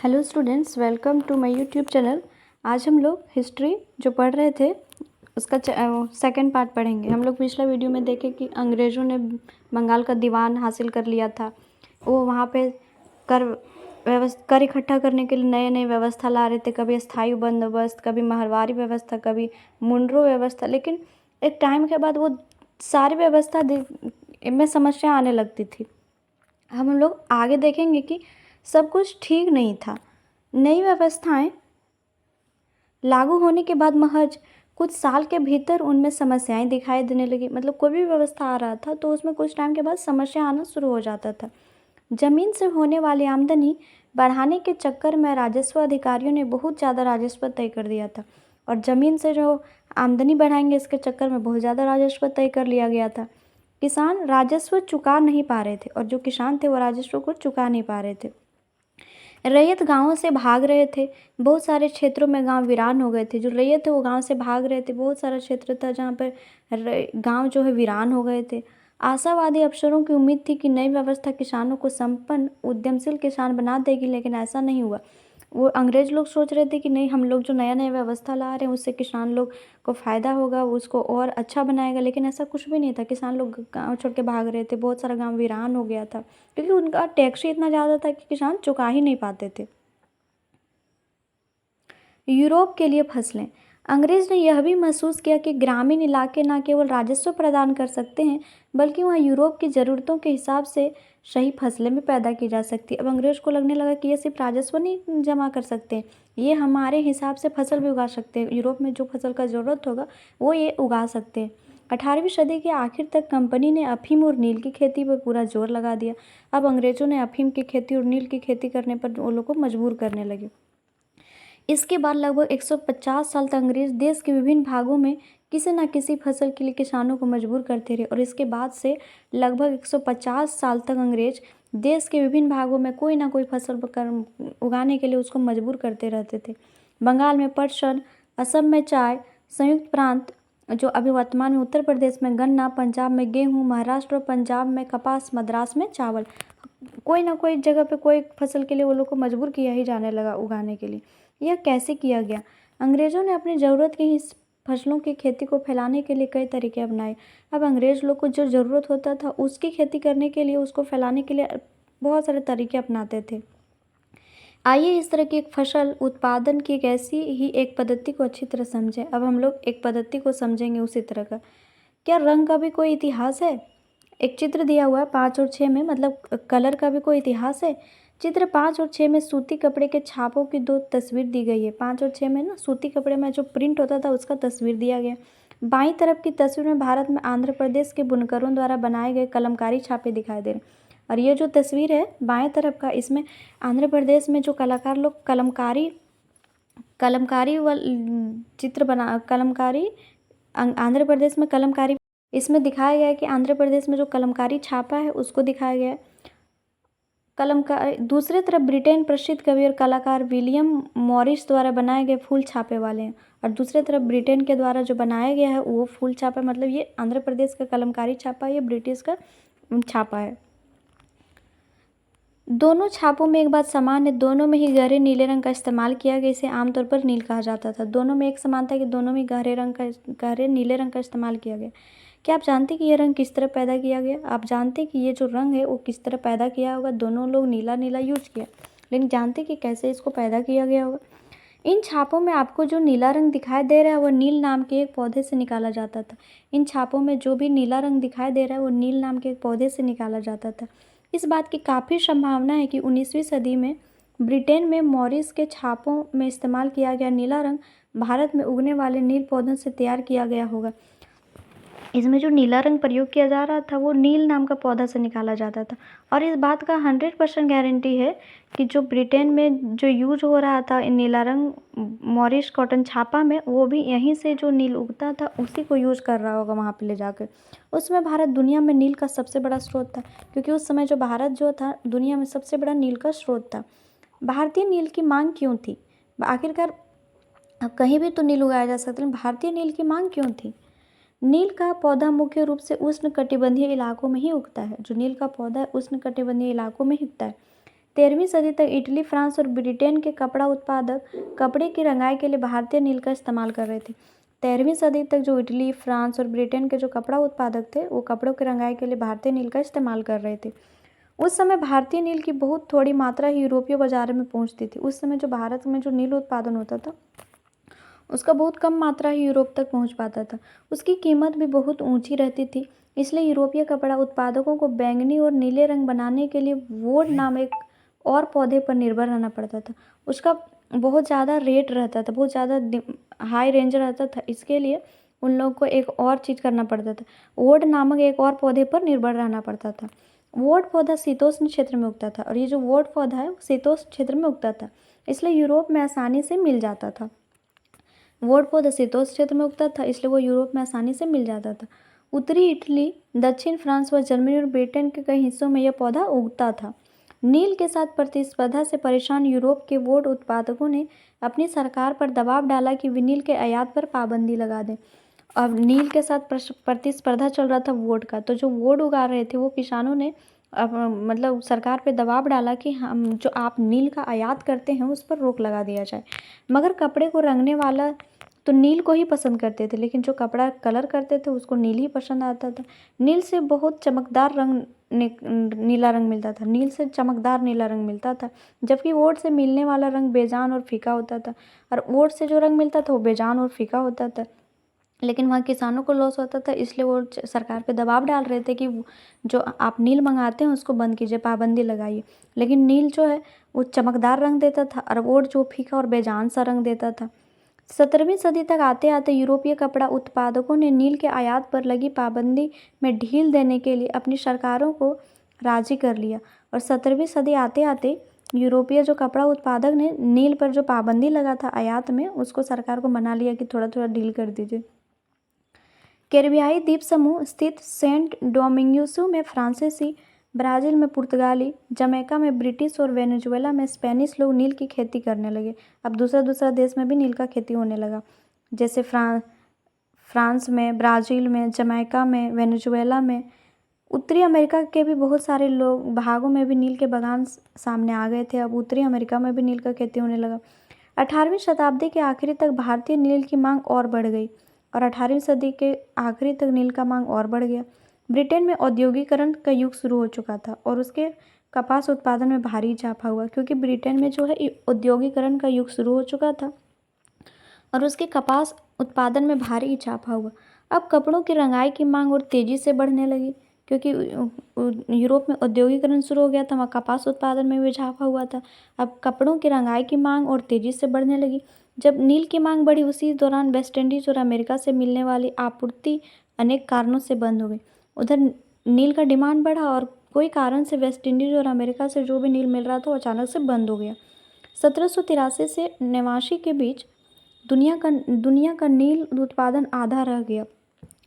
Hello students, welcome to my YouTube channel. आज हम लोग हिस्ट्री जो पढ़ रहे थे उसका सेकंड पार्ट पढ़ेंगे। हम लोग पिछला वीडियो में देखे कि अंग्रेज़ों ने बंगाल का दीवान हासिल कर लिया था। वो वहाँ पे कर इकट्ठा करने के लिए नए नए व्यवस्था ला रहे थे, कभी स्थायी बंदोबस्त, कभी महरवारी व्यवस्था, कभी मुंड्रो व्यवस्था। लेकिन एक टाइम के बाद वो सारी व्यवस्था में समस्या आने लगती थी। हम लोग आगे देखेंगे कि सब कुछ ठीक नहीं था। नई व्यवस्थाएं लागू होने के बाद महज कुछ साल के भीतर उनमें समस्याएं दिखाई देने लगी। मतलब कोई भी व्यवस्था आ रहा था तो उसमें कुछ टाइम के बाद समस्या आना शुरू हो जाता था। जमीन से होने वाली आमदनी बढ़ाने के चक्कर में राजस्व अधिकारियों ने बहुत ज़्यादा राजस्व तय कर दिया था, और ज़मीन से जो आमदनी बढ़ाएंगे इसके चक्कर में बहुत ज़्यादा राजस्व तय कर लिया गया था। किसान राजस्व चुका नहीं पा रहे थे, और जो किसान थे वो राजस्व को चुका नहीं पा रहे थे। रैयत गांवों से भाग रहे थे। बहुत सारे क्षेत्रों में गांव वीरान हो गए थे। जो रैयत थे वो गांव से भाग रहे थे। बहुत सारा क्षेत्र था जहाँ पर गांव जो है वीरान हो गए थे। आशावादी अफसरों की उम्मीद थी कि नई व्यवस्था किसानों को संपन्न उद्यमशील किसान बना देगी, लेकिन ऐसा नहीं हुआ। वो अंग्रेज लोग सोच रहे थे कि नहीं, हम लोग जो नया नया व्यवस्था ला रहे हैं उससे किसान लोग को फ़ायदा होगा, उसको और अच्छा बनाएगा। लेकिन ऐसा कुछ भी नहीं था। किसान लोग गांव छोड़ के भाग रहे थे। बहुत सारा गांव वीरान हो गया था क्योंकि उनका टैक्स ही इतना ज़्यादा था कि किसान चुका ही नहीं पाते थे। यूरोप के लिए फसलें। अंग्रेज ने यह भी महसूस किया कि ग्रामीण इलाके न केवल राजस्व प्रदान कर सकते हैं, बल्कि वहाँ यूरोप की ज़रूरतों के हिसाब से सही फसलें भी पैदा की जा सकती। अब अंग्रेज को लगने लगा कि ये सिर्फ राजस्व नहीं जमा कर सकते, ये हमारे हिसाब से फसल भी उगा सकते हैं। यूरोप में जो फसल का ज़रूरत होगा वो ये उगा सकते हैं। 18वीं सदी के आखिर तक कंपनी ने अफीम और नील की खेती पर पूरा जोर लगा दिया। अब अंग्रेज़ों ने अफीम की खेती और नील की खेती करने पर वो लोग को मजबूर करने लगे। इसके बाद लगभग 150 साल तक अंग्रेज देश के विभिन्न भागों में किसी न किसी फसल के लिए किसानों को मजबूर करते रहे, और इसके बाद से लगभग 150 साल तक अंग्रेज देश के विभिन्न भागों में कोई ना कोई फसल उगाने के लिए उसको मजबूर करते रहते थे। बंगाल में पटसन, असम में चाय, संयुक्त प्रांत जो अभी वर्तमान में उत्तर प्रदेश में गन्ना, पंजाब में गेहूँ, महाराष्ट्र और पंजाब में कपास, मद्रास में चावल। कोई ना कोई जगह पे कोई फसल के लिए वो लोग को मजबूर किया ही जाने लगा उगाने के लिए। यह कैसे किया गया? अंग्रेज़ों ने अपनी ज़रूरत की इस फसलों की खेती को फैलाने के लिए कई तरीके अपनाए। अब अंग्रेज़ लोग को जो ज़रूरत होता था उसकी खेती करने के लिए, उसको फैलाने के लिए बहुत सारे तरीके अपनाते थे। आइए इस तरह की एक फसल उत्पादन की एक ऐसी ही एक पद्धति को अच्छी तरह समझें। अब हम लोग एक पद्धति को समझेंगे उसी तरह का। क्या रंग का भी कोई इतिहास है? एक चित्र दिया हुआ है 5 और 6 में, मतलब कलर का भी कोई इतिहास है? चित्र 5 और 6 में सूती कपड़े के छापों की 2 तस्वीर दी गई है। 5 और 6 में ना सूती कपड़े में जो प्रिंट होता था उसका तस्वीर दिया गया। बाईं तरफ की तस्वीर में भारत में आंध्र प्रदेश के बुनकरों द्वारा बनाए गए कलमकारी छापे दिखाई दे रहे हैं। और ये जो तस्वीर है बाएं तरफ का, इसमें आंध्र प्रदेश में जो कलाकार लोग कलमकारी चित्र बना कलमकारी आंध्र प्रदेश में कलमकारी, इसमें दिखाया गया है कि आंध्र प्रदेश में जो कलमकारी छापा है उसको दिखाया गया है। कलमकारी दूसरे तरफ ब्रिटेन प्रसिद्ध कवि और कलाकार विलियम मॉरिस द्वारा बनाए गए फूल छापे वाले हैं, और दूसरे तरफ ब्रिटेन के द्वारा जो बनाया गया है वो फूल छापा। मतलब ये आंध्र प्रदेश का कलमकारी छापा है, ये ब्रिटिश का छापा है। दोनों छापों में एक बात समान है, दोनों में ही गहरे नीले रंग का इस्तेमाल किया गया। इसे आमतौर पर नील कहा जाता था। दोनों में एक समानता है कि दोनों में गहरे नीले रंग का इस्तेमाल किया गया। क्या आप जानते हैं कि ये रंग किस तरह पैदा किया गया? आप जानते हैं कि ये जो रंग है वो किस तरह पैदा किया होगा? दोनों लोग नीला नीला यूज किया, लेकिन जानते हैं कि कैसे इसको पैदा किया गया होगा? इन छापों में आपको जो नीला रंग दिखाई दे रहा है वो नील नाम के एक पौधे से निकाला जाता था। इन छापों में जो भी नीला रंग दिखाई दे रहा है वो नील नाम के एक पौधे से निकाला जाता था। इस बात की काफ़ी संभावना है कि 19वीं सदी में ब्रिटेन में मॉरिस के छापों में इस्तेमाल किया गया नीला रंग भारत में उगने वाले नील पौधों से तैयार किया गया होगा। इसमें जो नीला रंग प्रयोग किया जा रहा था वो नील नाम का पौधा से निकाला जाता था। और इस बात का 100% गारंटी है कि जो ब्रिटेन में जो यूज हो रहा था नीला रंग मॉरिस कॉटन छापा में, वो भी यहीं से जो नील उगता था उसी को यूज कर रहा होगा वहाँ पे ले जाकर। उस समय भारत दुनिया में नील का सबसे बड़ा स्रोत था, क्योंकि उस समय जो भारत जो था दुनिया में सबसे बड़ा नील का स्रोत था। भारतीय नील की मांग क्यों थी? आखिरकार अब कहीं भी तो नील उगाया जा सकता है, भारतीय नील की मांग क्यों थी? नील का पौधा मुख्य रूप से उष्णकटिबंधीय इलाकों में ही उगता है। जो नील का पौधा है उष्णकटिबंधीय इलाकों में ही उगता है। 13वीं सदी तक इटली, फ्रांस और ब्रिटेन के कपड़ा उत्पादक कपड़े की रंगाई के लिए भारतीय नील का इस्तेमाल कर रहे थे। 13वीं सदी तक जो इटली, फ्रांस और ब्रिटेन के जो कपड़ा उत्पादक थे वो कपड़ों की रंगाई के लिए भारतीय नील का इस्तेमाल कर रहे थे। उस समय भारतीय नील की बहुत थोड़ी मात्रा ही यूरोपीय बाजार में पहुंचती थी। उस समय जो भारत में जो नील उत्पादन होता था उसका बहुत कम मात्रा ही यूरोप तक पहुंच पाता था। उसकी कीमत भी बहुत ऊंची रहती थी, इसलिए यूरोपीय कपड़ा उत्पादकों को बैंगनी और नीले रंग बनाने के लिए वुड नाम एक और पौधे पर निर्भर रहना पड़ता था। उसका बहुत ज़्यादा रेट रहता था, बहुत ज़्यादा हाई रेंज रहता था, इसके लिए उन लोगों को एक और चीज़ करना पड़ता था, वुड नामक एक और पौधे पर निर्भर रहना पड़ता था। वुड पौधा शीतोष्ण क्षेत्र में उगता था और ये जो वुड पौधा है वो शीतोष्ण क्षेत्र में उगता था, इसलिए यूरोप में आसानी से मिल जाता था। वुड पौधा शीतोष्ण क्षेत्र में उगता था, इसलिए वो यूरोप में आसानी से मिल जाता था। उत्तरी इटली, दक्षिण फ्रांस व जर्मनी और ब्रिटेन के कई हिस्सों में यह पौधा उगता था। नील के साथ प्रतिस्पर्धा से परेशान यूरोप के वुड उत्पादकों ने अपनी सरकार पर दबाव डाला कि वे नील के आयात पर पाबंदी लगा दें। अब नील के साथ प्रतिस्पर्धा चल रहा था वुड का, तो जो वुड उगा रहे थे वो किसानों ने अब मतलब सरकार पे दबाव डाला कि हम जो आप नील का आयात करते हैं उस पर रोक लगा दिया जाए। मगर कपड़े को रंगने वाला तो नील को ही पसंद करते थे, लेकिन जो कपड़ा कलर करते थे उसको नील ही पसंद आता था। नील से बहुत चमकदार रंग नीला रंग मिलता था, नील से चमकदार नीला रंग मिलता था, जबकि वुड से मिलने वाला रंग बेजान और फीका होता था, और वुड से जो रंग मिलता था वो बेजान और फीका होता था। लेकिन वहाँ किसानों को लॉस होता था, इसलिए वो सरकार पे दबाव डाल रहे थे कि जो आप नील मंगाते हैं उसको बंद कीजिए, पाबंदी लगाइए। लेकिन नील जो है वो चमकदार रंग देता था और वुड जो फीका और बेजान सा रंग देता था। 17वीं सदी तक आते आते यूरोपीय कपड़ा उत्पादकों ने नील के आयात पर लगी पाबंदी में ढील देने के लिए अपनी सरकारों को राजी कर लिया, और 17वीं सदी आते आते यूरोपीय जो कपड़ा उत्पादक ने नील पर जो पाबंदी लगा था आयात में, उसको सरकार को मना लिया कि थोड़ा थोड़ा ढील कर दीजिए। कैरिबियाई द्वीप समूह स्थित सेंट डोमिंगुसो में फ्रांसीसी, ब्राज़ील में पुर्तगाली, जमैका में ब्रिटिश और वेनेजुएला में स्पेनिश लोग नील की खेती करने लगे। अब दूसरा देश में भी नील का खेती होने लगा, जैसे फ्रांस में, ब्राज़ील में, जमैका में, वेनेजुएला में। उत्तरी अमेरिका के भी बहुत सारे भागों में भी नील के बागान सामने आ गए थे। अब उत्तरी अमेरिका में भी नील का खेती होने लगा। 18वीं शताब्दी के आखिरी तक भारतीय नील की मांग और बढ़ गई और 18वीं सदी के आखिरी तक नील का मांग और बढ़ गया। ब्रिटेन में औद्योगिकरण का युग शुरू हो चुका था और उसके कपास उत्पादन में भारी इजाफा हुआ, क्योंकि ब्रिटेन में जो है औद्योगिकरण का युग शुरू हो चुका था और उसके कपास उत्पादन में भारी इजाफा हुआ। अब कपड़ों की रंगाई की मांग और तेज़ी से बढ़ने लगी, क्योंकि यूरोप में औद्योगिकरण शुरू हो गया था, वहाँ कपास उत्पादन में भी इजाफा हुआ था। अब कपड़ों की रंगाई की मांग और तेज़ी से बढ़ने लगी। जब नील की मांग बढ़ी, उसी दौरान वेस्ट इंडीज़ और अमेरिका से मिलने वाली आपूर्ति अनेक कारणों से बंद हो गई। उधर नील का डिमांड बढ़ा और कोई कारण से वेस्ट इंडीज़ और अमेरिका से जो भी नील मिल रहा था वो अचानक से बंद हो गया। 1783 से 89 के बीच दुनिया का नील उत्पादन आधा रह गया,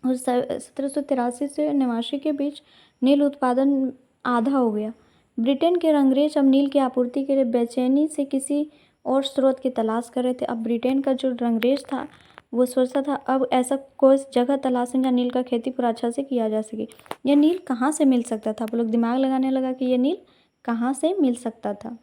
और 1783 से 89 के बीच नील उत्पादन आधा हो गया। ब्रिटेन के अंग्रेज अब नील की आपूर्ति के लिए बेचैनी से किसी और स्रोत की तलाश कर रहे थे। अब ब्रिटेन का जो अंग्रेज था वो सोचता था अब ऐसा कोई जगह तलाशें जहाँ नील का खेती पूरा अच्छा से किया जा सके। यह नील कहाँ से मिल सकता था? आप लोग दिमाग लगाने लगा कि ये नील कहाँ से मिल सकता था।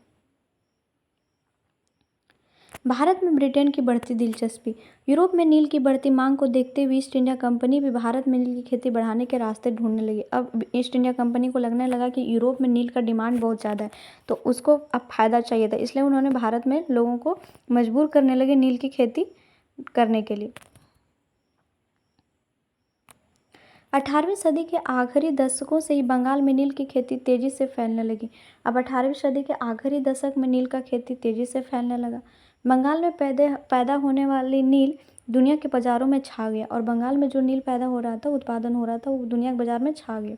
भारत में ब्रिटेन की बढ़ती दिलचस्पी। यूरोप में नील की बढ़ती मांग को देखते हुए ईस्ट इंडिया कंपनी भी भारत में नील की खेती बढ़ाने के रास्ते ढूंढने लगी। अब ईस्ट इंडिया कंपनी को लगने लगा कि यूरोप में नील का डिमांड बहुत ज़्यादा है, तो उसको अब फ़ायदा चाहिए था, इसलिए उन्होंने भारत में लोगों को मजबूर करने लगे नील की खेती करने के लिए। 18वीं सदी के आखिरी दशकों से ही बंगाल में नील की खेती तेज़ी से फैलने लगी। अब 18वीं सदी के आखिरी दशक में नील का खेती तेज़ी से फैलने लगा। बंगाल में पैदा होने वाली नील दुनिया के बाज़ारों में छा गया, और बंगाल में जो नील पैदा हो रहा था, उत्पादन हो रहा था, वो दुनिया के बाज़ार में छा गया।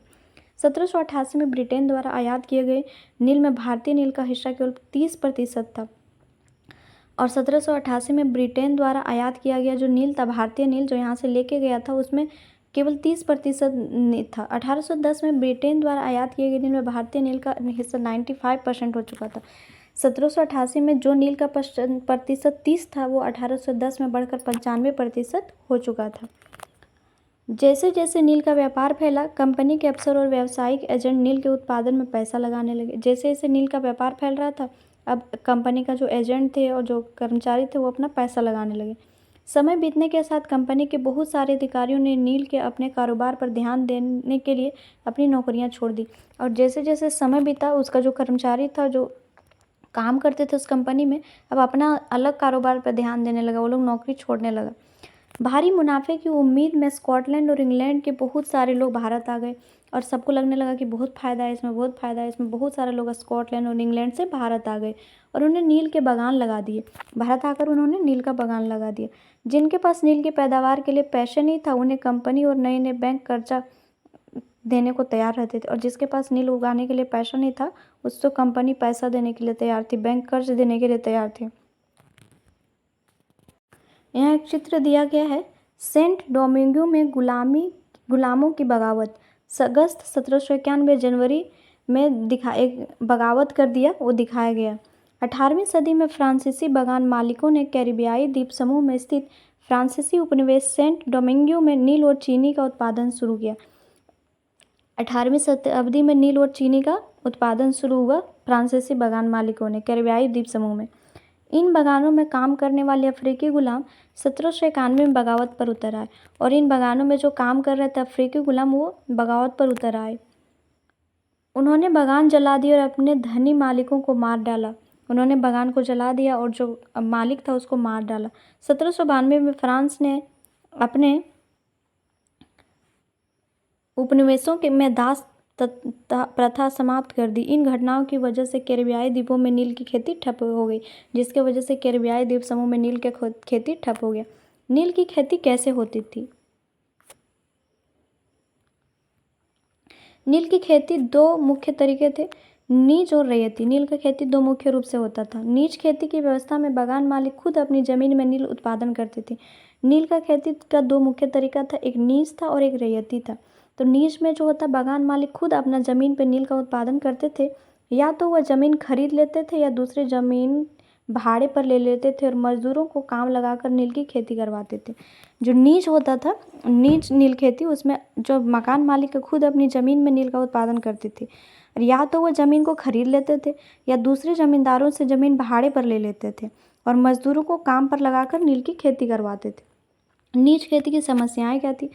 1788 में ब्रिटेन द्वारा आयात किए गए नील में भारतीय नील का हिस्सा केवल 30% था, और 1788 में ब्रिटेन द्वारा आयात किया गया जो नील था, भारतीय नील जो यहाँ से लेके गया था, उसमें केवल 30% था। 1810 में ब्रिटेन द्वारा आयात किए गए नील में भारतीय नील का हिस्सा 95% हो चुका था। 1788 में जो नील का प्रतिशत 30 था वो 1810 में बढ़कर 95% हो चुका था। जैसे जैसे नील का व्यापार फैला, कंपनी के अफसर और व्यावसायिक एजेंट नील के उत्पादन में पैसा लगाने लगे। जैसे जैसे नील का व्यापार फैल रहा था, अब कंपनी का जो एजेंट थे और जो कर्मचारी थे वो अपना पैसा लगाने लगे। समय बीतने के साथ कंपनी के बहुत सारे अधिकारियों ने नील के अपने कारोबार पर ध्यान देने के लिए अपनी नौकरियां छोड़ दी। और जैसे जैसे समय बीता, उसका जो कर्मचारी था, जो काम करते थे उस कंपनी में, अब अपना अलग कारोबार पर ध्यान देने लगा, वो लोग नौकरी छोड़ने लगा। भारी मुनाफे की उम्मीद में स्कॉटलैंड और इंग्लैंड के बहुत सारे लोग भारत आ गए और सबको लगने लगा कि बहुत फ़ायदा है इसमें, बहुत फ़ायदा है इसमें। बहुत सारे लोग स्कॉटलैंड और इंग्लैंड से भारत आ गए और उन्होंने नील के बागान लगा दिए। भारत आकर उन्होंने नील का बागान लगा दिया। जिनके पास नील की पैदावार के लिए पैसे नहीं था, उन्हें कंपनी और नए नए बैंक कर्जा देने को तैयार रहते थे। और जिसके पास नील उगाने के लिए पैसा नहीं था, उसको कंपनी पैसा देने के लिए तैयार थी, बैंक कर्ज देने के लिए तैयार थे। यहाँ एक चित्र दिया गया है, सेंट डोमिंगो में गुलामों की बगावत। अगस्त 1791 जनवरी में एक बगावत कर दिया, वो दिखाया गया। 18वीं सदी में फ्रांसीसी बागान मालिकों ने कैरिबियाई द्वीप समूह में स्थित फ्रांसीसी उपनिवेश सेंट डोमिंगो में नील और चीनी का उत्पादन शुरू किया। 18वीं शताब्दी में नील और चीनी का उत्पादन शुरू हुआ फ्रांसीसी बागान मालिकों ने कैरिबियाई द्वीप समूह में। इन बागानों में काम करने वाले अफ्रीकी गुलाम 1791 में बगावत पर उतर आए और इन बागानों में जो काम कर रहे थे अफ्रीकी गुलाम, वो बगावत पर उतर आए। उन्होंने बागान जला दिए और अपने धनी मालिकों को मार डाला। उन्होंने बागान को जला दिया और जो मालिक था उसको मार डाला। 1792 में फ्रांस ने अपने उपनिवेशों के में दास प्रथा समाप्त कर दी। इन घटनाओं की वजह से कैरिबियाई द्वीपों में नील की खेती ठप हो गई, जिसके वजह से कैरिबियाई द्वीप समूह में नील की खेती ठप हो गया। नील की खेती कैसे होती थी? नील की खेती दो मुख्य तरीके थे, नीज और रैयती। नील का खेती दो मुख्य रूप से होता था। नीज खेती की व्यवस्था में बागान मालिक खुद अपनी जमीन में नील उत्पादन करते थे। नील का खेती का दो मुख्य तरीका था, एक नीज था और एक रैयती था। तो नीज में जो होता, बागान मालिक खुद अपना ज़मीन पे नील का उत्पादन करते थे, या तो वह ज़मीन खरीद लेते थे या दूसरी ज़मीन भाड़े पर ले लेते थे और मजदूरों को काम लगाकर नील की खेती करवाते थे। जो नीज होता था, नीज नील खेती, उसमें जो मकान मालिक खुद अपनी ज़मीन में नील का उत्पादन करते थे, और या तो वो ज़मीन को खरीद लेते थे या दूसरे ज़मींदारों से ज़मीन भाड़े पर ले लेते थे और मजदूरों को काम पर लगाकर नील की खेती करवाते थे। नीज खेती की समस्याएं क्या थी?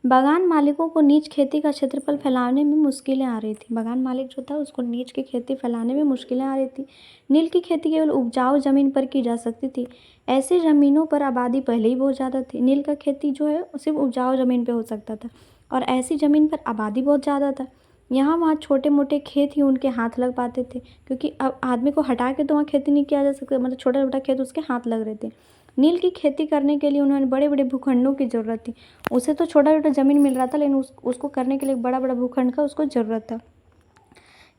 बागान मालिकों को नीज खेती का क्षेत्रफल फैलाने में मुश्किलें आ रही थी। बागान मालिक जो था उसको नीज की खेती फैलाने में मुश्किलें आ रही थी। नील की खेती केवल उपजाऊ ज़मीन पर की जा सकती थी। ऐसी ज़मीनों पर आबादी पहले ही बहुत ज़्यादा थी। नील का खेती जो है सिर्फ उपजाऊ ज़मीन पर हो सकता था और ऐसी ज़मीन पर आबादी बहुत ज़्यादा था। यहाँ वहाँ छोटे मोटे खेत ही उनके हाथ लग पाते थे, क्योंकि अब आदमी को हटा के तो वहाँ खेती नहीं किया जा सकता, मतलब छोटा छोटा खेत उसके हाथ लग रहे थे। नील की खेती करने के लिए उन्होंने बड़े बड़े भूखंडों की ज़रूरत थी। उसे तो छोटा छोटा ज़मीन मिल रहा था, लेकिन उसको करने के लिए एक बड़ा बड़ा भूखंड का उसको ज़रूरत था।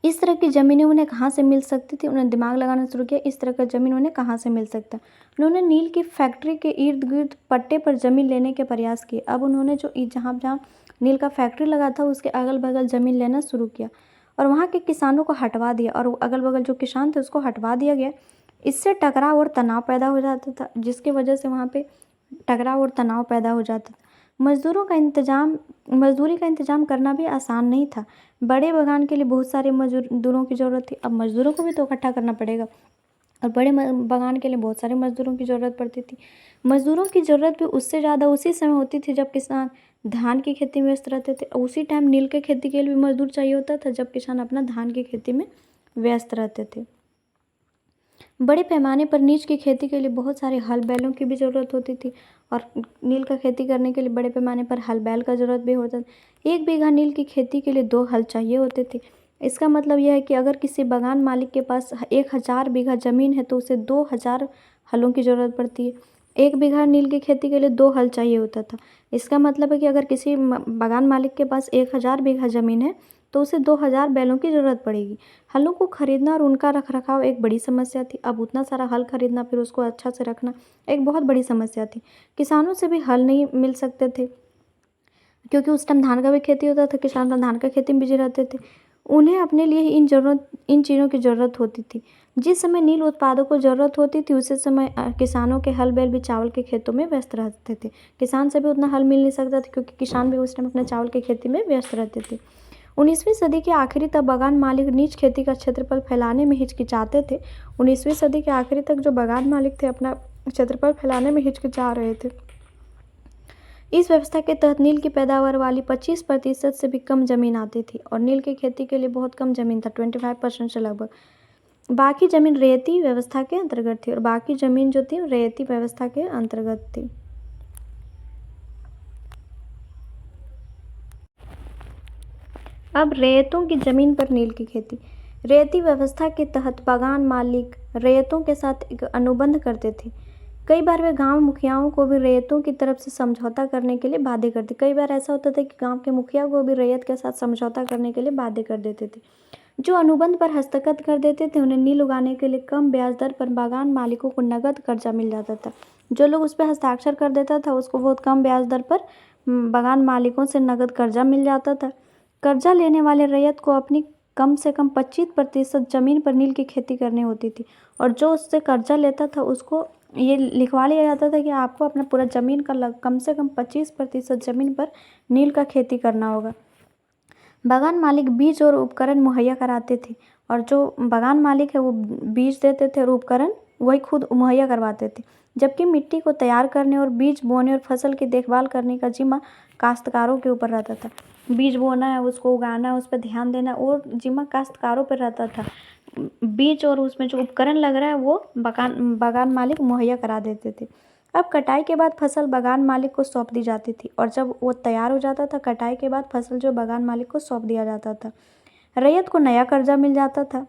इस तरह की ज़मीनें उन्हें कहाँ से मिल सकती थी? उन्हें दिमाग लगाना शुरू किया, इस तरह का ज़मीन उन्हें कहाँ से मिल सकता। उन्होंने नील की फैक्ट्री के इर्द गिर्द पट्टे पर ज़मीन लेने के प्रयास किए। अब उन्होंने जो जहाँ जहाँ नील का फैक्ट्री लगा था उसके अगल बगल ज़मीन लेना शुरू किया और वहाँ के किसानों को हटवा दिया और अगल बगल जो किसान थे उसको हटवा दिया गया। इससे टकराव और तनाव पैदा हो जाता था, जिसकी वजह से वहाँ पे टकराव और तनाव पैदा हो जाता था। मजदूरी का इंतजाम करना भी आसान नहीं था। बड़े बागान के लिए बहुत सारे मजदूरों की ज़रूरत थी। अब मजदूरों को भी तो इकट्ठा करना पड़ेगा और बड़े बागान के लिए बहुत सारे मजदूरों की ज़रूरत पड़ती थी। मजदूरों की ज़रूरत भी उससे ज़्यादा उसी समय होती थी जब किसान धान की खेती में व्यस्त रहते थे। उसी टाइम नील की खेती के लिए भी मजदूर चाहिए होता था जब किसान अपना धान की खेती में व्यस्त रहते थे। बड़े पैमाने पर नीज की खेती के लिए बहुत सारे हल बैलों की भी ज़रूरत होती थी और नील का खेती करने के लिए बड़े पैमाने पर हल बैल का ज़रूरत भी होता था। 1 बीघा नील की खेती के लिए 2 हल चाहिए होते थे। इसका मतलब यह है कि अगर किसी बागान मालिक के पास 1000 बीघा ज़मीन है तो उसे 2000 हलों की ज़रूरत पड़ती है। 1 बीघा नील की खेती के लिए 2 हल चाहिए होता था। इसका मतलब है कि अगर किसी बागान मालिक के पास 1000 बीघा ज़मीन है तो उसे 2000 बैलों की ज़रूरत पड़ेगी। हलों को खरीदना और उनका रखरखाव एक बड़ी समस्या थी। अब उतना सारा हल खरीदना फिर उसको अच्छा से रखना एक बहुत बड़ी समस्या थी। किसानों से भी हल नहीं मिल सकते थे, क्योंकि उस टाइम धान का भी खेती होता था, किसान तो धान का खेती में बिजी रहते थे। उन्हें अपने लिए ही इन चीज़ों की ज़रूरत होती थी। जिस समय नील उत्पादों को ज़रूरत होती थी उसी समय किसानों के हल बैल भी चावल के खेतों में व्यस्त रहते थे। किसान से भी उतना हल मिल नहीं सकता था क्योंकि किसान भी उस टाइम अपने चावल की खेती में व्यस्त रहते थे। 19वीं सदी के आखिरी तक बागान मालिक निज खेती का क्षेत्रफल फैलाने में हिचकिचाते थे। 19वीं सदी के आखिरी तक जो बागान मालिक थे अपना क्षेत्रफल फैलाने में हिचकिचा रहे थे। इस व्यवस्था के तहत नील की पैदावार वाली 25% से भी कम जमीन आती थी और नील की खेती के लिए बहुत कम जमीन था, 25% से लगभग। बाकी जमीन रेती व्यवस्था के अंतर्गत थी और बाकी जमीन जो थी रेती व्यवस्था के अंतर्गत थी। अब रैयतों की जमीन पर नील की खेती। रेती व्यवस्था के तहत बागान मालिक रैयतों के साथ एक अनुबंध करते थे। कई बार वे गांव मुखियाओं को भी रैयतों की तरफ से समझौता करने के लिए बाध्य करते। कई बार ऐसा होता था कि गांव के मुखिया को भी रैयत के साथ समझौता करने के लिए बाध्य कर देते थे। जो अनुबंध पर हस्तखत कर देते थे उन्हें नील उगाने के लिए कम ब्याज दर पर बागान मालिकों को नगद कर्जा मिल जाता था। जो लोग उस पर हस्ताक्षर कर देता था उसको बहुत कम ब्याज दर पर बागान मालिकों से नगद कर्जा मिल जाता था। कर्जा लेने वाले रैयत को अपनी कम से कम 25% जमीन पर नील की खेती करनी होती थी और जो उससे कर्जा लेता था उसको ये लिखवा लिया जाता था कि आपको अपना पूरा ज़मीन का कम से कम 25% ज़मीन पर नील का खेती करना होगा। बागान मालिक बीज और उपकरण मुहैया कराते थे और जो बागान मालिक है वो बीज देते थे और उपकरण वही खुद मुहैया करवाते थे, जबकि मिट्टी को तैयार करने और बीज बोने और फसल की देखभाल करने का जिम्मा काश्तकारों के ऊपर रहता था। बीज बोना है, उसको उगाना है, उस पर ध्यान देना और जिम्मा काश्तकारों पर रहता था। बीज और उसमें जो उपकरण लग रहा है वो बागान मालिक मुहैया करा देते थे। अब कटाई के बाद फसल बागान मालिक को सौंप दी जाती थी और जब वो तैयार हो जाता था कटाई के बाद फसल जो बागान मालिक को सौंप दिया जाता था। रैयत को नया कर्जा मिल जाता था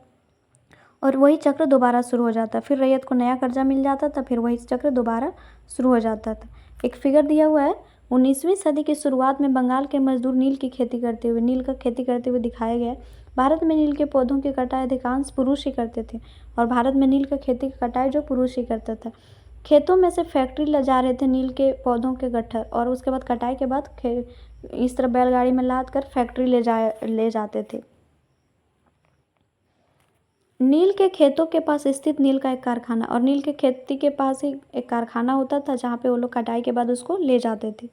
और वही चक्र दोबारा शुरू हो जाता। फिर रैयत को नया कर्जा मिल जाता था, फिर वही चक्र दोबारा शुरू हो जाता था। एक फिगर दिया हुआ है, 19वीं सदी की शुरुआत में बंगाल के मजदूर नील की खेती करते हुए दिखाया गया है। भारत में नील के पौधों की कटाई अधिकांश पुरुष ही करते थे और भारत में नील की खेती की कटाई जो पुरुष ही करता था। खेतों में से फैक्ट्री ले जा रहे थे नील के पौधों के गट्ठर और उसके बाद कटाई के बाद इस तरह बैलगाड़ी में लाद कर फैक्ट्री ले जाते थे। नील के खेतों के पास स्थित नील का एक कारखाना और नील के खेती के पास ही एक कारखाना होता था जहाँ पे वो लोग कटाई के बाद उसको ले जाते थे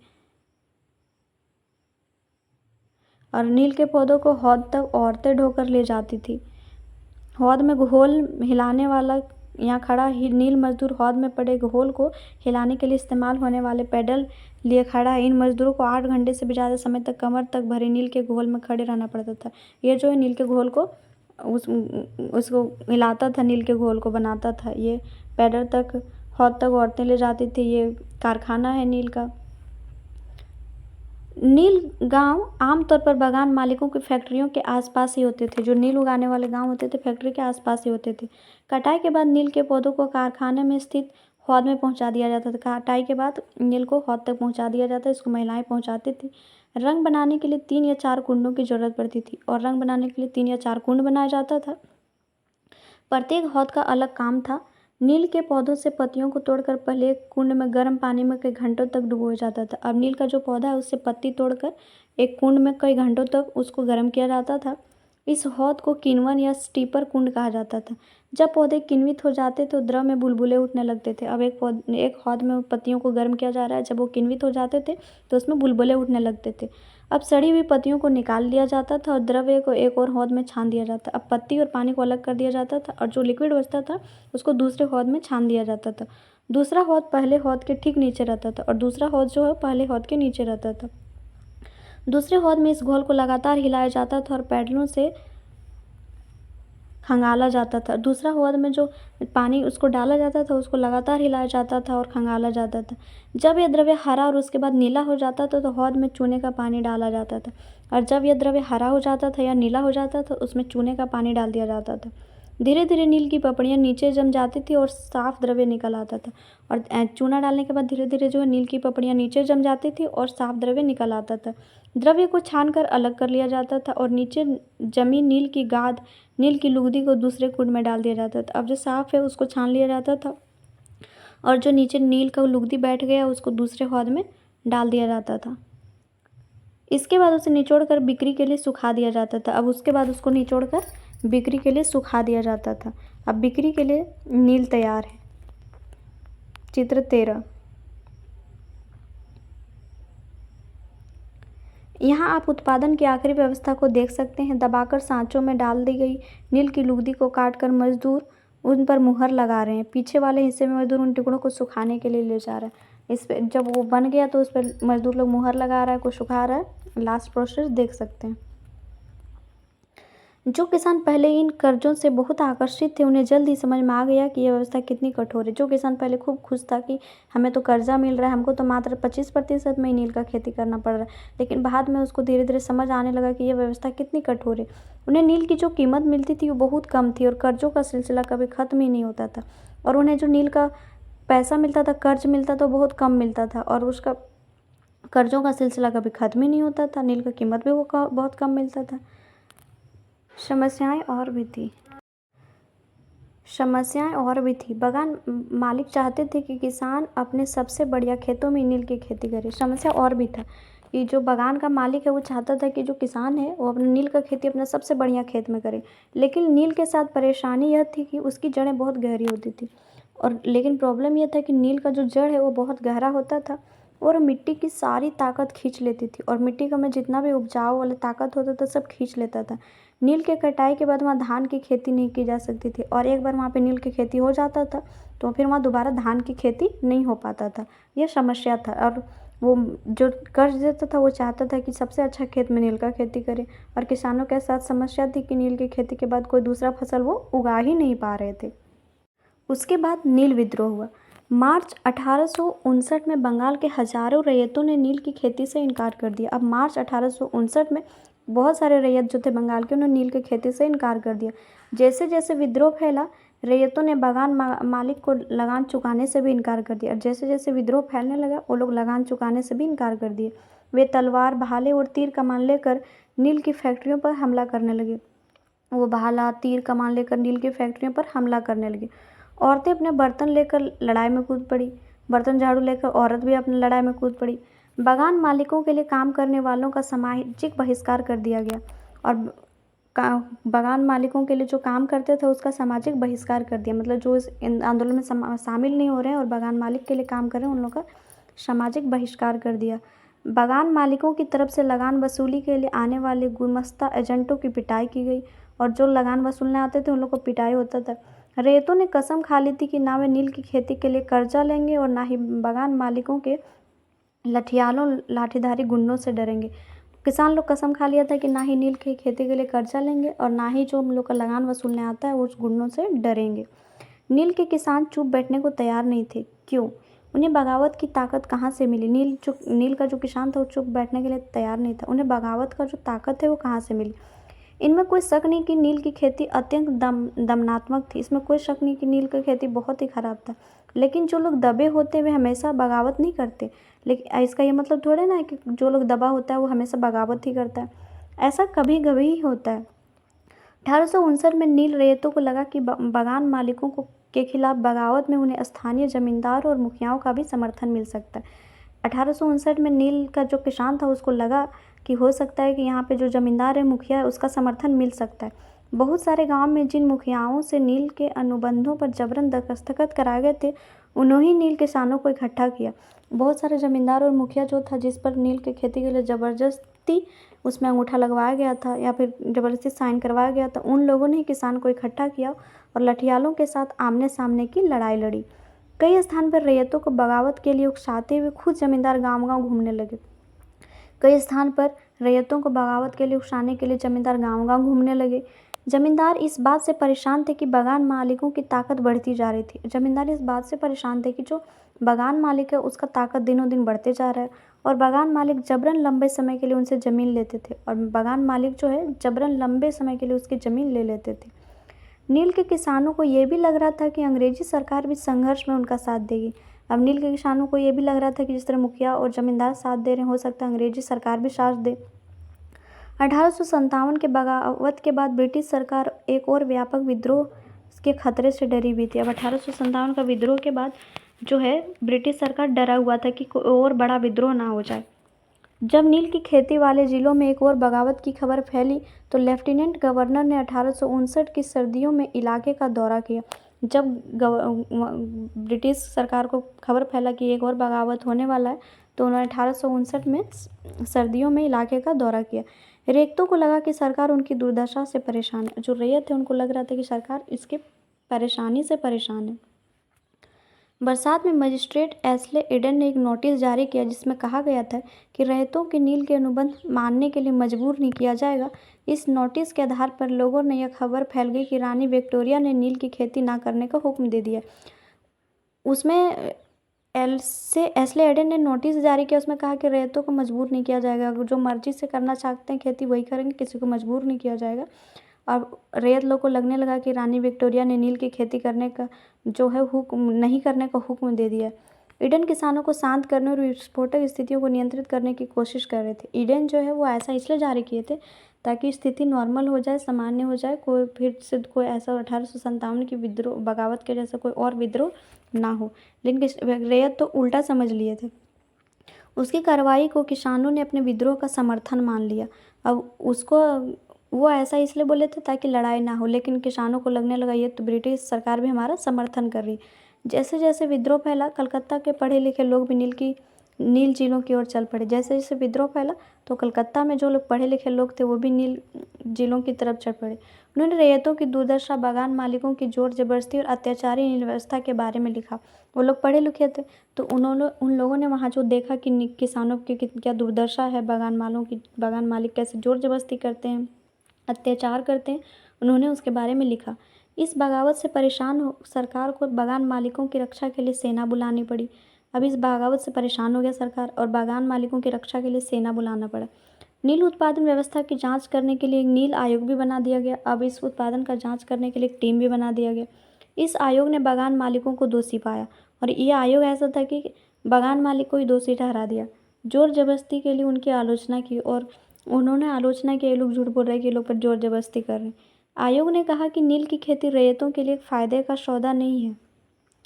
और नील के पौधों को हौद तक औरतें ढोकर ले जाती थी। हौद में घोल हिलाने वाला यहाँ खड़ा ही नील मजदूर हौद में पड़े घोल को हिलाने के लिए इस्तेमाल होने वाले पैडल लिए खड़ा है। इन मजदूरों को 8 घंटे से भी ज़्यादा समय तक कमर तक भरे नील के घोल में खड़े रहना पड़ता था। ये जो है नील के घोल को उसको हिलाता था, नील के घोल को बनाता था। ये पैडल तक हौद तक औरतें ले जाती थी। ये कारखाना है नील का। नील गांव आमतौर पर बागान मालिकों की फैक्ट्रियों के आसपास ही होते थे। जो नील उगाने वाले गांव होते थे फैक्ट्री के आसपास ही होते थे। कटाई के बाद नील के पौधों को कारखाने में स्थित हौद में पहुंचा दिया जाता था। कटाई के बाद नील को हौद तक पहुंचा दिया जाता, इसको महिलाएं पहुंचाती थी। रंग बनाने के लिए 3 या 4 कुंडों की जरूरत पड़ती थी और रंग बनाने के लिए 3 या 4 कुंड बनाया जाता था। प्रत्येक हौद का अलग काम था। नील के पौधों से पत्तियों को तोड़कर पहले एक कुंड में गर्म पानी में कई घंटों तक डुबोया जाता था। अब नील का जो पौधा है उससे पत्ती तोड़कर एक कुंड में कई घंटों तक उसको गर्म किया जाता था। इस हौद को किण्वन या स्टीपर कुंड कहा जाता था। जब पौधे किण्वित हो जाते तो द्रव में बुलबुले उठने लगते थे। अब एक हौद में पत्तियों को गर्म किया जा रहा है, जब वो किण्वित हो जाते थे तो उसमें बुलबुले उठने लगते थे। अब सड़ी हुई पत्तियों को निकाल लिया जाता था और द्रव्य को एक और हौद में छान दिया जाता। अब पत्ती और पानी को अलग कर दिया जाता था और जो लिक्विड बचता था उसको दूसरे हौद में छान दिया जाता था। दूसरा हौद पहले हौद के ठीक नीचे रहता था और दूसरा हौद जो है पहले हौद के नीचे रहता था। दूसरे हौद में इस घोल को लगातार हिलाया जाता था और पैडलों से खंगाला जाता था। दूसरा हौद में जो पानी उसको डाला जाता था उसको लगातार हिलाया जाता था और खंगाला जाता था। जब यह द्रव्य हरा और उसके बाद नीला हो जाता था तो हौद में चूने का पानी डाला जाता था और जब यह द्रव्य हरा हो जाता था या नीला हो जाता था उसमें चूने का पानी डाल दिया जाता था। धीरे धीरे नील की पपड़ियाँ नीचे जम जाती थी और साफ द्रव्य निकल आता था और चूना डालने के बाद धीरे धीरे जो है नील की पपड़ियाँ नीचे जम जाती थी और साफ द्रव्य निकल आता था। द्रव्य को छानकर अलग कर लिया जाता था और नीचे जमी नील की गाद नील की लुगदी को दूसरे कुंड में डाल दिया जाता था। अब जो साफ है उसको छान लिया जाता था और जो नीचे नील का लुगदी बैठ गया उसको दूसरे हौद में डाल दिया जाता था। इसके बाद उसे निचोड़ कर बिक्री के लिए सुखा दिया जाता था। अब उसके बाद उसको निचोड़ कर बिक्री के लिए सुखा दिया जाता था। अब बिक्री के लिए नील तैयार है। चित्र 13। यहाँ आप उत्पादन की आखिरी व्यवस्था को देख सकते हैं। दबाकर सांचों में डाल दी गई नील की लुगदी को काटकर मजदूर उन पर मुहर लगा रहे हैं। पीछे वाले हिस्से में मजदूर उन टुकड़ों को सुखाने के लिए ले जा रहा है। इस पे जब वो बन गया तो उस पर मजदूर लोग मुहर लगा रहा है, कुछ सुखा रहा है। लास्ट प्रोसेस देख सकते हैं। जो किसान पहले इन कर्जों से बहुत आकर्षित थे, उन्हें जल्द ही समझ में आ गया कि यह व्यवस्था कितनी कठोर है। जो किसान पहले खूब खुश था कि हमें तो कर्जा मिल रहा है, हमको तो मात्र 25% में ही नील का खेती करना पड़ रहा है, लेकिन बाद में उसको धीरे धीरे समझ आने लगा कि यह व्यवस्था कितनी कठोर है। उन्हें नील की जो कीमत मिलती थी वो बहुत कम थी और कर्जों का सिलसिला कभी ख़त्म ही नहीं होता था। और उन्हें जो नील का पैसा मिलता था, कर्ज मिलता था, बहुत कम मिलता था और उसका कर्जों का सिलसिला कभी ख़त्म ही नहीं होता था। नील का कीमत भी वो बहुत कम मिलता था। समस्याएं और भी थी। बगान मालिक चाहते थे कि किसान अपने सबसे बढ़िया खेतों में नील की खेती करे। समस्या और भी था कि जो बगान का मालिक है वो चाहता था कि जो किसान है वो अपने नील का खेती अपना सबसे बढ़िया खेत में करे, लेकिन नील के साथ परेशानी यह थी कि उसकी जड़ें बहुत गहरी होती थी। और लेकिन प्रॉब्लम यह था कि नील का जो जड़ है वो बहुत गहरा होता था और मिट्टी की सारी ताकत खींच लेती थी और मिट्टी का में जितना भी उपजाऊ वाला ताकत होता था सब खींच लेता था। नील के कटाई के बाद वहाँ धान की खेती नहीं की जा सकती थी और एक बार वहाँ पे नील की खेती हो जाता था तो फिर वहाँ दोबारा धान की खेती नहीं हो पाता था। यह समस्या था। और वो जो कर्ज देता था वो चाहता था कि सबसे अच्छा खेत में नील का खेती करे और किसानों के साथ समस्या थी कि नील की खेती के बाद कोई दूसरा फसल वो उगा ही नहीं पा रहे थे। उसके बाद नील विद्रोह हुआ। मार्च 1859 में बंगाल के हजारों रैयतों ने नील की खेती से इनकार कर दिया। अब मार्च 1859 में बहुत सारे रैयत जो थे बंगाल के, उन्होंने नील की खेती से इनकार कर दिया। जैसे जैसे विद्रोह फैला, रैयतों ने बगान मालिक को लगान चुकाने से भी इनकार कर दिया और जैसे जैसे विद्रोह फैलने लगा वो लोग लगान चुकाने से भी इनकार कर दिए। वे तलवार, भाले और तीर कमान लेकर नील की फैक्ट्रियों पर हमला करने लगे। वो भाला, तीर, कमान लेकर नील की फैक्ट्रियों पर हमला करने लगे। औरतें अपने बर्तन लेकर लड़ाई में कूद पड़ी। बर्तन झाड़ू लेकर औरत भी अपनी लड़ाई में कूद पड़ी। बगान मालिकों के लिए काम करने वालों का सामाजिक बहिष्कार कर दिया गया और बगान मालिकों के लिए जो काम करते थे उसका सामाजिक बहिष्कार कर दिया। मतलब जो इस आंदोलन में शामिल नहीं हो रहे हैं और बगान मालिक के लिए काम कर रहे हैं उन लोगों का सामाजिक बहिष्कार कर दिया। बगान मालिकों की तरफ से लगान वसूली के लिए आने वाले गुमस्ता एजेंटों की पिटाई की गई और जो लगान वसूलने आते थे उन लोगों को पिटाई होता था। रैयतों ने कसम खा ली थी कि ना वे नील की खेती के लिए कर्जा लेंगे और ना ही बगान मालिकों के लठियालों लाठीधारी गुंडों से डरेंगे। किसान लोग कसम खा लिया था कि ना ही नील की खेती के लिए कर्जा लेंगे और ना ही जो हम लोग का लगान वसूलने आता है उस गुंडों से डरेंगे। नील के किसान चुप बैठने को तैयार नहीं थे। क्यों? उन्हें बगावत की ताकत कहाँ से मिली? नील का जो किसान था वो चुप बैठने के लिए तैयार नहीं था। उन्हें बगावत का जो ताकत है वो कहाँ से मिली? इनमें कोई शक नहीं कि नील की खेती अत्यंत दमनात्मक थी। इसमें कोई शक नहीं कि नील की खेती बहुत ही ख़राब था, लेकिन जो लोग दबे होते हैं वे हमेशा बगावत नहीं करते। लेकिन इसका ये मतलब थोड़े ना है कि जो लोग दबा होता है वो हमेशा बगावत ही करता है। ऐसा कभी कभी ही होता है। 1859 में नील रैयतों को लगा कि बगान मालिकों को के खिलाफ बगावत में उन्हें स्थानीय जमींदार और मुखियाओं का भी समर्थन मिल सकता है। 1859 में नील का जो किसान था उसको लगा कि हो सकता है कि यहाँ पे जो ज़मींदार है, मुखिया है, उसका समर्थन मिल सकता है। बहुत सारे गांव में जिन मुखियाओं से नील के अनुबंधों पर जबरन दस्तखत कराए गए थे उन्होंने नील किसानों को इकट्ठा किया। बहुत सारे ज़मींदार और मुखिया जो था जिस पर नील की खेती के लिए ज़बरदस्ती उसमें अंगूठा लगवाया गया था या फिर ज़बरदस्ती साइन करवाया गया था, उन लोगों ने ही किसान को इकट्ठा किया और लठियालों के साथ आमने सामने की लड़ाई लड़ी। कई स्थान पर रैयतों को बगावत के लिए उकसाते हुए खुद जमींदार गांव-गांव घूमने लगे। कई स्थान पर रैयतों को बगावत के लिए उकसाने के लिए जमींदार गांव-गांव घूमने लगे। जमींदार इस बात से परेशान थे कि बगान मालिकों की ताकत बढ़ती जा रही थी। जमींदार इस बात से परेशान थे कि जो बगान मालिक है उसका ताकत दिनों दिन बढ़ते जा रहा है और बगान मालिक जबरन लंबे समय के लिए उनसे ज़मीन लेते थे और बगान मालिक जो है जबरन लंबे समय के लिए उसकी ज़मीन ले लेते थे। नील के किसानों को ये भी लग रहा था कि अंग्रेजी सरकार भी संघर्ष में उनका साथ देगी। अब नील के किसानों को ये भी लग रहा था कि जिस तरह मुखिया और जमींदार साथ दे रहे हैं, हो सकता है अंग्रेजी सरकार भी साथ दे। 1857 के बगावत के बाद ब्रिटिश सरकार एक और व्यापक विद्रोह के खतरे से डरी हुई थी। अब 1857 का विद्रोह के बाद जो है ब्रिटिश सरकार डरा हुआ था कि कोई और बड़ा विद्रोह ना हो जाए। जब नील की खेती वाले जिलों में एक और बगावत की खबर फैली तो लेफ्टिनेंट गवर्नर ने 1859 की सर्दियों में इलाके का दौरा किया। जब ब्रिटिश सरकार को खबर फैला कि एक और बगावत होने वाला है तो उन्होंने 1859 में सर्दियों में इलाके का दौरा किया। रेख्तों को लगा कि सरकार उनकी दुर्दशा से परेशान है। जो रैयत थे उनको लग रहा था कि सरकार इसके परेशानी से परेशान है। बरसात में मजिस्ट्रेट एस्ले एडन ने एक नोटिस जारी किया जिसमें कहा गया था कि रैयतों के नील के अनुबंध मानने के लिए मजबूर नहीं किया जाएगा। इस नोटिस के आधार पर लोगों ने यह खबर फैल गई कि रानी विक्टोरिया ने नील की खेती ना करने का हुक्म दे दिया। उसमें एस्ले एडन ने नोटिस जारी किया, उसमें कहा कि रैयतों को मजबूर नहीं किया जाएगा, जो मर्जी से करना चाहते हैं खेती वही करेंगे, किसी को मजबूर नहीं किया जाएगा। और रैयत लोग को लगने लगा कि रानी विक्टोरिया ने नील की खेती करने का जो है हुक्म नहीं करने का हुक्म दे दिया। ईडन किसानों को शांत करने और विस्फोटक स्थितियों को नियंत्रित करने की कोशिश कर रहे थे। ईडन जो है वो ऐसा इसलिए जारी किए थे ताकि स्थिति नॉर्मल हो जाए, सामान्य हो जाए, कोई फिर से कोई ऐसा 1857 की विद्रोह बगावत के जैसा कोई और विद्रोह ना हो। लेकिन रैयत तो उल्टा समझ लिए थे। उसकी कार्रवाई को किसानों ने अपने विद्रोह का समर्थन मान लिया। अब उसको वो ऐसा इसलिए बोले थे ताकि लड़ाई ना हो, लेकिन किसानों को लगने लगा ये तो ब्रिटिश सरकार भी हमारा समर्थन कर रही। जैसे जैसे विद्रोह फैला कलकत्ता के पढ़े लिखे लोग भी नील झीलों की ओर चल पड़े। जैसे जैसे विद्रोह फैला तो कलकत्ता में जो लोग पढ़े लिखे लोग थे वो भी नील झीलों की तरफ चढ़ पड़े। उन्होंने रैयतों की दुर्दशा, बागान मालिकों की जोर जबरदस्ती और अत्याचारी नील व्यवस्था के बारे में लिखा। वो लोग पढ़े लिखे थे तो उन लोगों ने वहाँ जो देखा कि किसानों की क्या दुर्दशा है, बागान मालिक कैसे जोर जबरदस्ती करते हैं, अत्याचार करते हैं, उन्होंने उसके बारे में लिखा। इस बगावत से परेशान हो सरकार को बागान मालिकों की रक्षा के लिए सेना बुलानी पड़ी। अब इस बगावत से परेशान हो गया सरकार और बागान मालिकों की रक्षा के लिए सेना बुलाना पड़ा। नील उत्पादन व्यवस्था की जांच करने के लिए एक नील आयोग भी बना दिया गया। अब इस उत्पादन का जांच करने के लिए एक टीम भी बना दिया गया। इस आयोग ने बागान मालिकों को दोषी पाया और ये आयोग ऐसा था कि बागान मालिक को ही दोषी ठहरा दिया। जोर जबरदस्ती के लिए उनकी आलोचना की और उन्होंने आलोचना की ये लोग झूठ बोल रहे हैं कि ये लोग पर जोर जबरदस्ती कर रहे हैं। आयोग ने कहा कि नील की खेती रैयतों के लिए फायदे का सौदा नहीं है।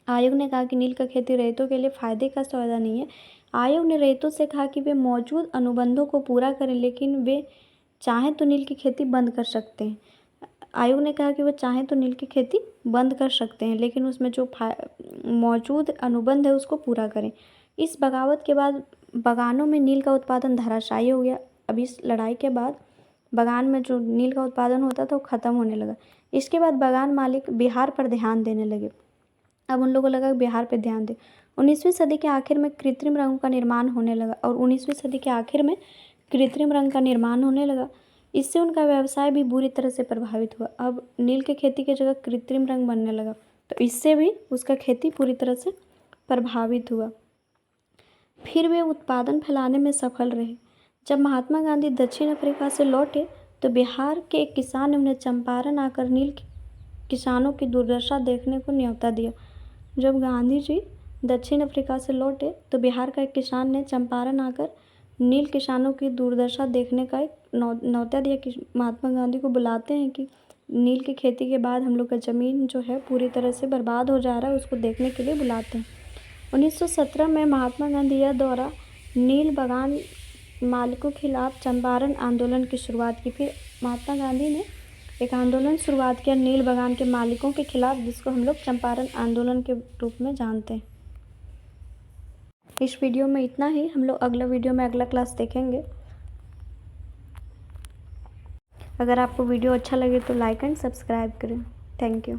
आयोग ने कहा कि नील का खेती रैयतों के लिए फायदे का सौदा नहीं है। आयोग ने रैयतों से कहा कि वे मौजूद अनुबंधों को पूरा करें, लेकिन वे चाहें तो नील की खेती बंद कर सकते हैं। आयोग ने कहा कि वो चाहें तो नील की खेती बंद कर सकते हैं, लेकिन उसमें जो मौजूद अनुबंध है उसको पूरा करें। इस बगावत के बाद बागानों में नील का उत्पादन धराशायी हो गया। अब इस लड़ाई के बाद बागान में जो नील का उत्पादन होता था वो ख़त्म होने लगा। इसके बाद बागान मालिक बिहार पर ध्यान देने लगे। अब उन लोगों को लगा कि बिहार पर ध्यान दें। 19वीं सदी के आखिर में कृत्रिम रंगों का निर्माण होने लगा और 19वीं सदी के आखिर में कृत्रिम रंग का निर्माण होने लगा। इससे उनका व्यवसाय भी बुरी तरह से प्रभावित हुआ। अब नील की खेती की जगह कृत्रिम रंग बनने लगा तो इससे भी उसका खेती पूरी तरह से प्रभावित हुआ। फिर वे उत्पादन फैलाने में सफल रहे। जब महात्मा गांधी दक्षिण अफ्रीका से लौटे तो बिहार के एक किसान ने उन्हें चंपारण आकर नील किसानों की दुर्दशा देखने को न्योता दिया। जब गांधी जी दक्षिण अफ्रीका से लौटे तो बिहार का एक किसान ने चंपारण आकर नील किसानों की दुर्दशा देखने का एक न्योता दिया कि महात्मा गांधी को बुलाते हैं कि नील की खेती के बाद हम लोग का ज़मीन जो है पूरी तरह से बर्बाद हो जा रहा है, उसको देखने के लिए बुलाते हैं। 1917 में महात्मा गांधी यह दौरा नील बागान मालिकों के खिलाफ चंपारण आंदोलन की शुरुआत की। फिर महात्मा गांधी ने एक आंदोलन शुरुआत किया नील बागान के मालिकों के खिलाफ, जिसको हम लोग चंपारण आंदोलन के रूप में जानते हैं। इस वीडियो में इतना ही। हम लोग अगला वीडियो में अगला क्लास देखेंगे। अगर आपको वीडियो अच्छा लगे तो लाइक एंड सब्सक्राइब करें। Thank you.